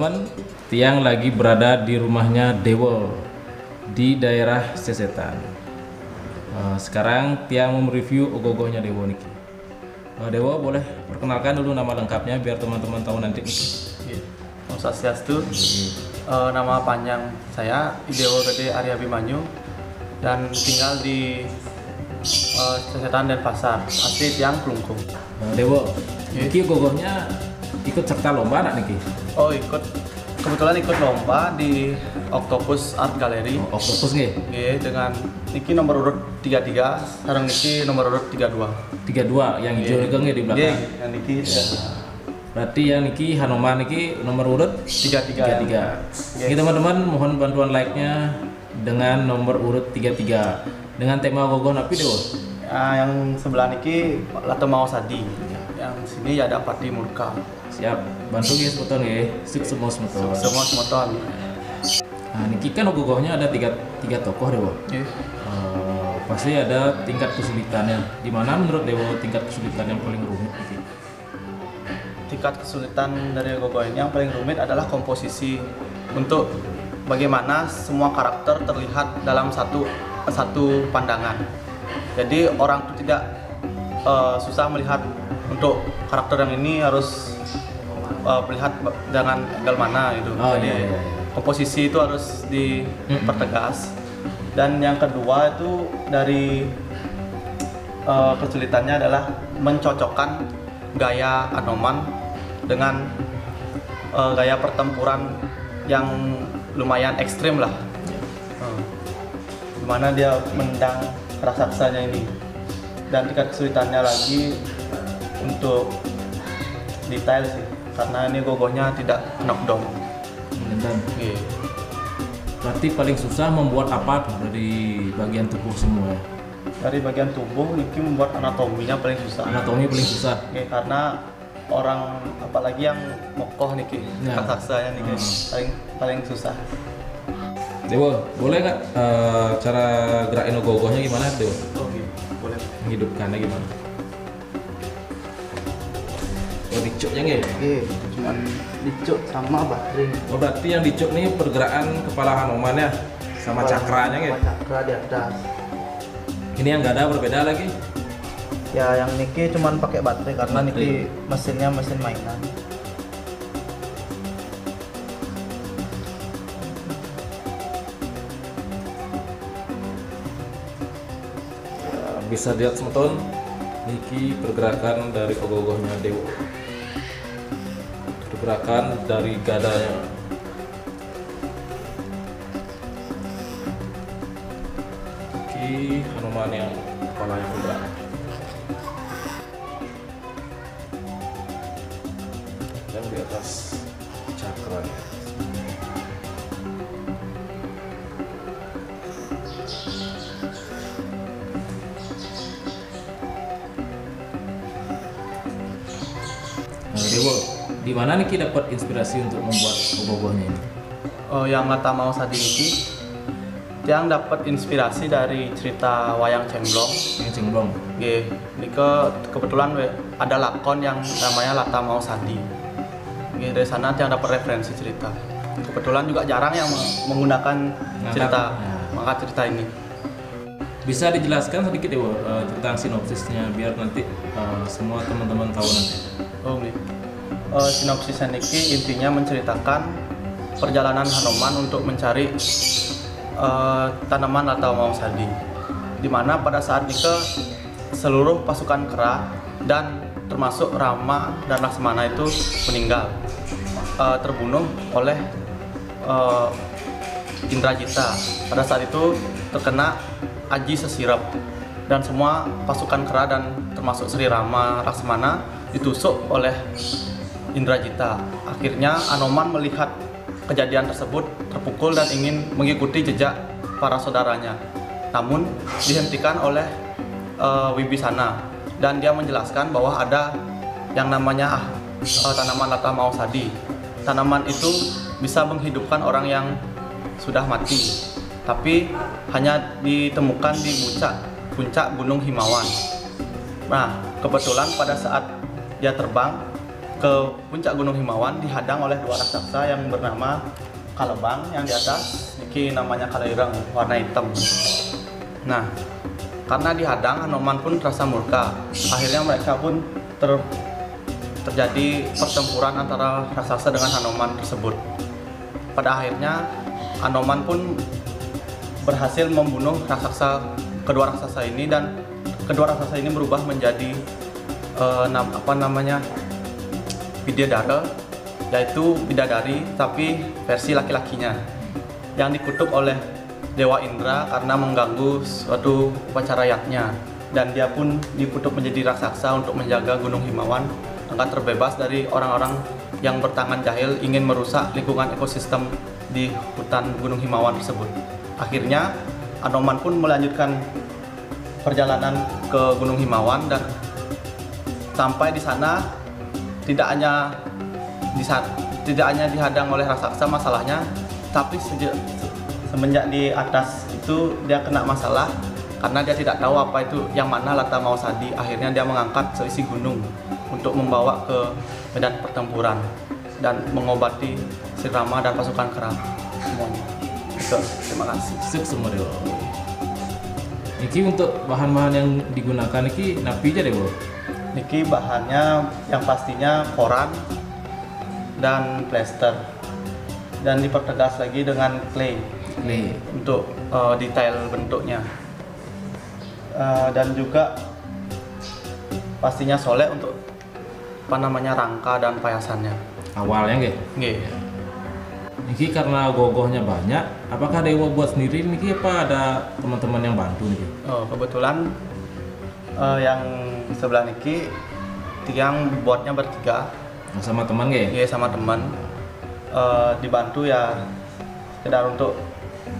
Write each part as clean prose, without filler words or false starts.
teman-teman, Tiang lagi berada di rumahnya Dewo di daerah Sesetan. Sekarang Tiang mau mereview ogoh-ogohnya Dewo niki. Dewo boleh perkenalkan dulu nama lengkapnya biar teman-teman tahu nanti niki. Om Swastiastu. Nama panjang saya Dewo Gede Arya Abimanyu dan tinggal di Sesetan dan Pasar. Asli Tiang Klungkung. Dewo, niki ogoh-ogohnya ikut serta lomba nak niki? Oh, kebetulan ikut lomba di Octopus Art Gallery. Octopus nggih? Nggih, dengan niki nomor urut 33, sekarang niki nomor urut 32. 32 yang hijau niki nggih di belakang. Nggih, yang niki Berarti yang niki Hanoman niki nomor urut 33. Oke teman-teman, mohon bantuan like-nya dengan nomor urut 33 dengan tema ogoh-ogoh napi Dewo. Yang sebelah niki Lato Mau Sadi. Yang sini ya ada Pati Murka. Siap, bantu guys motor nggih. Sip semua motor. Semua semoton. Nah, niki kan ogoh-ogohnya ada tiga tokoh Dewo. Pasti ada tingkat kesulitannya. Di mana menurut Dewo tingkat kesulitan yang paling rumit niki? Tingkat kesulitan dari ogoh-ogoh ini yang paling rumit adalah komposisi untuk bagaimana semua karakter terlihat dalam satu pandangan. Jadi orang itu tidak susah melihat untuk karakter yang ini harus melihat dengan angle mana gitu. Jadi komposisi itu harus dipertegas. Dan yang kedua itu dari kesulitannya adalah mencocokkan gaya Anoman dengan gaya pertempuran yang lumayan ekstrim lah. Dimana dia mendang raksasanya ini. Dan tingkat kesulitannya lagi untuk detail sih, karena ini gogohnya tidak knockdown. Berarti paling susah membuat apa dari bagian tubuh semua? Dari bagian tubuh ini membuat anatominya paling susah. Anatomi paling susah. Karena orang apalagi yang mokoh nih raksasanya nih paling susah. Dewo, boleh nggak cara gerakin ogoh-ogohnya gimana Dewo? Boleh. Menghidupkannya gimana? Oh, dicuknya nggak? Cuma dicuk sama baterai. Oh, berarti yang dicuk nih pergerakan kepala Hanoman ya, sama cakranya nggak? Cakra di atas. Ini yang nggak ada berbeda lagi? Ya, yang niki cuma pakai baterai karena niki mesinnya mesin mainan. Bisa lihat semeton niki pergerakan dari ogoh-ogohnya Dewo, pergerakan dari gadanya. Niki Hanoman yang kepalanya bergerak dan di atas cakranya. Dewo, di mana nih kita dapat inspirasi untuk membuat ogoh-ogohnya ini? Yang Lato Mau Sadi niki, yang dapat inspirasi dari cerita wayang Cemblong. Yang Cemblong. Kebetulan ada lakon yang namanya Lato Mau Sadi. Dari sana yang dapat referensi cerita. Kebetulan juga jarang yang menggunakan mengangkat cerita ini. Bisa dijelaskan sedikit Dewo tentang sinopsisnya biar nanti semua teman-teman tahu nanti. Sinopsisnya niki intinya menceritakan perjalanan Hanoman untuk mencari tanaman Lato Mau Sadi, di mana pada saat itu seluruh pasukan kera dan termasuk Rama dan Laksmana itu meninggal, terbunuh oleh Indrajita. Pada saat itu terkena Aji Sesirap dan semua pasukan kera dan termasuk Sri Rama Laksmana ditusuk oleh Indrajita. Akhirnya Anoman melihat kejadian tersebut, terpukul dan ingin mengikuti jejak para saudaranya. Namun dihentikan oleh Wibisana dan dia menjelaskan bahwa ada yang namanya tanaman Lato Mau Sadi. Tanaman itu bisa menghidupkan orang yang sudah mati, tapi hanya ditemukan di puncak Gunung Himawan. Nah, kebetulan pada saat dia terbang ke puncak Gunung Himawan dihadang oleh dua raksasa yang bernama Kalebang yang di atas, niki namanya Kaleireng warna hitam. Nah, karena dihadang Hanoman pun rasa murka. Akhirnya mereka pun terjadi pertempuran antara raksasa dengan Hanoman tersebut. Pada akhirnya Hanoman pun berhasil membunuh kedua raksasa ini, dan kedua raksasa ini berubah menjadi bidadari, yaitu bidadari tapi versi laki-lakinya yang dikutuk oleh Dewa Indra karena mengganggu suatu upacara yatnya, dan dia pun dikutuk menjadi raksasa untuk menjaga Gunung Himawan agar terbebas dari orang-orang yang bertangan jahil ingin merusak lingkungan ekosistem di hutan Gunung Himawan tersebut. Akhirnya Hanoman pun melanjutkan perjalanan ke Gunung Himawan, dan sampai di sana tidak hanya dihadang oleh raksasa masalahnya, tapi semenjak di atas itu dia kena masalah karena dia tidak tahu apa itu yang mana Lata Mausadi. Akhirnya dia mengangkat seisi gunung untuk membawa ke medan pertempuran dan mengobati Sri Rama dan pasukan kera semuanya. Itu, terima kasih. Suk semua dewa. Niki untuk bahan-bahan yang digunakan niki napi aja dewa. Niki bahannya yang pastinya koran dan plester, dan dipertegas lagi dengan clay untuk detail bentuknya, dan juga pastinya solek untuk rangka dan payasannya. Awalnya nggih. Niki karena gogohnya banyak, apakah dewa buat sendiri niki apa ada teman-teman yang bantu niki? Kebetulan yang sebelah niki tiang buatnya bertiga. Sama teman nggih? Iya, sama teman. Dibantu ya sekedar untuk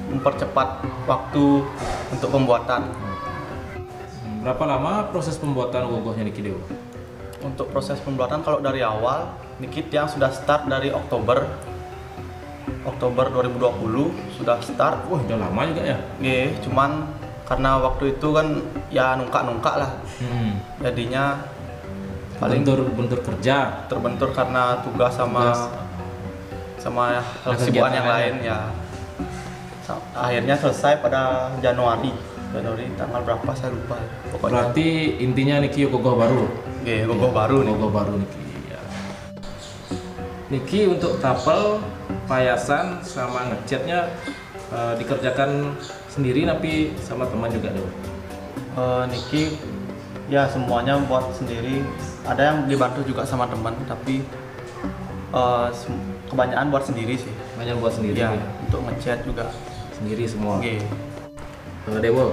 mempercepat waktu untuk pembuatan. Berapa lama proses pembuatan gogohnya niki dewa? Untuk proses pembuatan kalau dari awal niki tiang sudah start dari Oktober 2020 sudah start. Wah, udah lama juga ya? Iya, cuman karena waktu itu kan ya nungkak lah. Jadinya paling bentur kerja, terbentur karena tugas sama kesibukan yang lain ya. Akhirnya selesai pada Januari tanggal berapa saya lupa. Pokoknya. Berarti intinya niki gogoh baru. Iya, gogoh baru nih. Gogoh baru niki. Ya. Niki untuk tapel, payasan sama ngecatnya dikerjakan sendiri tapi sama teman juga dewa. Niki ya semuanya buat sendiri. Ada yang dibantu juga sama teman, tapi kebanyakan buat sendiri sih. Banyak buat sendiri ya. Untuk ngecat juga sendiri semua. Okay. Dewo,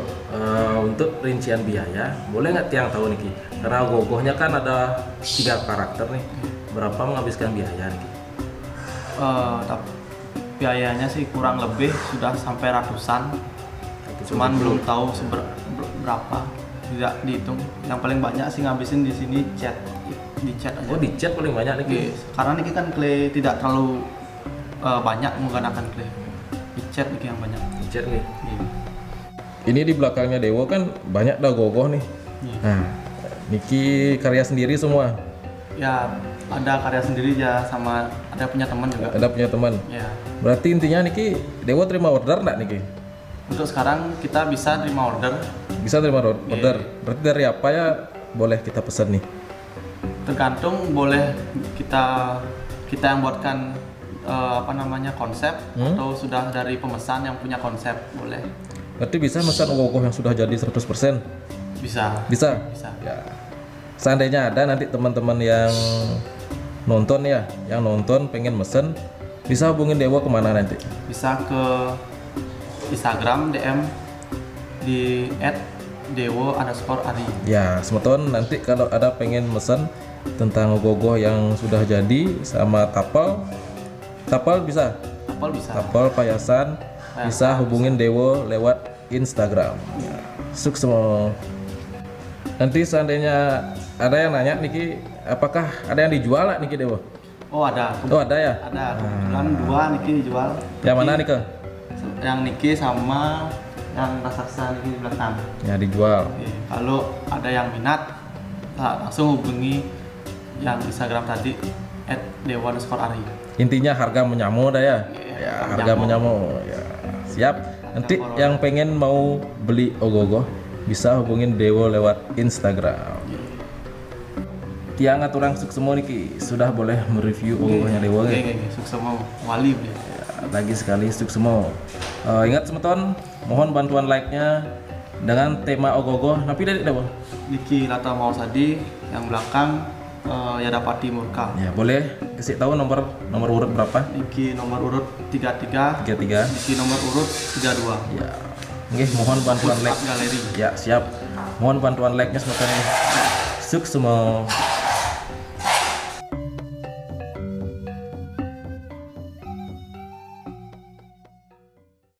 untuk rincian biaya, boleh nggak tiang tahu niki? Karena gogohnya kan ada 3 karakter nih. Berapa menghabiskan biaya niki? Biayanya sih kurang lebih sudah sampai ratusan. Cuman belum tahu berapa, tidak dihitung. Yang paling banyak sih ngabisin di sini cat, di cat aja. Oh, di cat paling banyak niki. Karena niki kan clay tidak terlalu banyak menggunakan clay. Di cat niki yang banyak. Di cat nih. Ini di belakangnya Dewo kan banyak dah gogoh nih. Nah, niki karya sendiri semua. Ya, ada karya sendiri ya, sama ada punya teman juga. Ada punya teman. Ya. Berarti intinya niki Dewo terima order nggak niki? Untuk sekarang kita bisa terima order. Bisa terima order. Berarti dari apa ya boleh kita pesan nih? Tergantung, boleh kita yang buatkan konsep, atau sudah dari pemesan yang punya konsep, boleh. Berarti bisa pesan gogoh yang sudah jadi 100%? Bisa. Bisa. Ya. Seandainya ada nanti teman-teman yang nonton pengen mesen, bisa hubungin Dewo kemana nanti? Bisa ke Instagram DM di @dewo_ari. Ya, semeton nanti kalau ada pengen mesen tentang gogoh yang sudah jadi sama tapal bisa. Tapal payasan bisa hubungin Dewo lewat Instagram. Ya. Sukses semua. Nanti seandainya ada yang nanya niki, apakah ada yang dijual nggak niki Dewo? Oh, ada. Oh, ada ya? Ada. Kebetulan 2 niki dijual. Yang mana niki? Yang niki sama yang raksasa niki di belakang. Ya, dijual. Kalau ada yang minat, langsung hubungi yang Instagram tadi @dewa_ari. Intinya harga menyamu dah ya. Iya, Harga menyamu. Ya. Siap. Nanti yang pengen mau beli ogoh-ogoh bisa hubungin Dewo lewat Instagram. Tiang aturang suk semua niki sudah boleh mereview ogohnya Dewo ya. Suk semua wali beli. Ya, lagi sekali suk semua. Ingat semeton, mohon bantuan like-nya dengan tema ogoh-ogoh. Napi dari Dewo. Niki Lata Mausadi yang belakang Yadapati Murka. Ya, boleh kasih tahu nomor urut berapa? Niki nomor urut 33. 33. Niki nomor urut 32. Ya. Oke, mohon bantuan like. Galeri. Ya, siap. Mohon bantuan like-nya semeton ini. Suk semua.